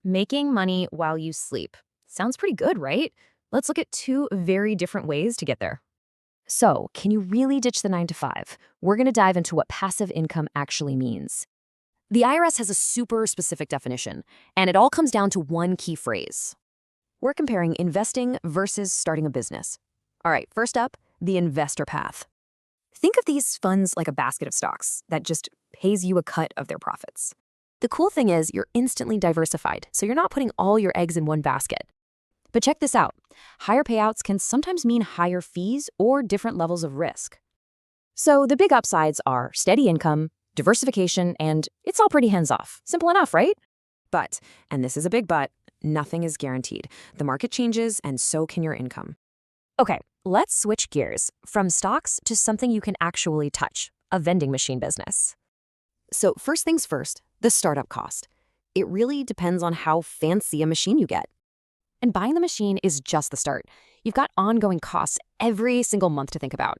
Making money while you sleep. Sounds pretty good, right? Let's look at two very different ways to get there. So, can you really ditch the 9 to 5? We're going to dive into what passive income actually means. The IRS has a super specific definition, and it all comes down to one key phrase. We're comparing investing versus starting a business. All right, first up, the investor path. Think of these funds like a basket of stocks that just pays you a cut of their profits. The cool thing is you're instantly diversified, so you're not putting all your eggs in one basket. But check this out. Higher payouts can sometimes mean higher fees or different levels of risk. So the big upsides are steady income, diversification, and it's all pretty hands-off. Simple enough, right? But, and this is a big but, nothing is guaranteed. The market changes, and so can your income. Okay, let's switch gears from stocks to something you can actually touch, a vending machine business. So first things first, the startup cost. It really depends on how fancy a machine you get. And buying the machine is just the start. You've got ongoing costs every single month to think about.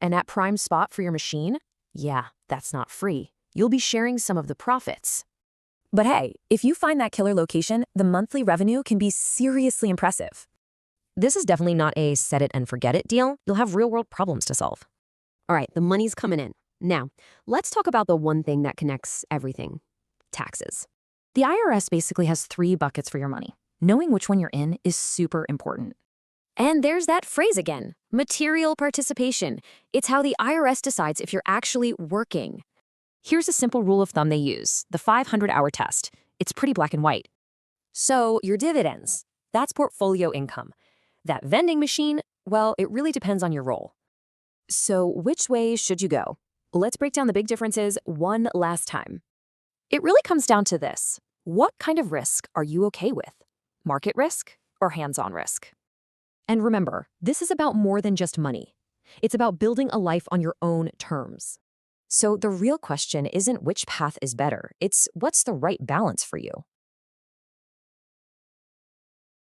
And at prime spot for your machine? Yeah, that's not free. You'll be sharing some of the profits. But hey, if you find that killer location, the monthly revenue can be seriously impressive. This is definitely not a set it and forget it deal. You'll have real-world problems to solve. All right, the money's coming in. Now, let's talk about the one thing that connects everything: taxes. The IRS basically has 3 buckets for your money. Knowing which one you're in is super important. And there's that phrase again, material participation. It's how the IRS decides if you're actually working. Here's a simple rule of thumb they use, the 500-hour test. It's pretty black and white. So your dividends, that's portfolio income. That vending machine, well, it really depends on your role. So which way should you go? Let's break down the big differences one last time. It really comes down to this. What kind of risk are you okay with? Market risk or hands-on risk? And remember, this is about more than just money. It's about building a life on your own terms. So the real question isn't which path is better, it's what's the right balance for you.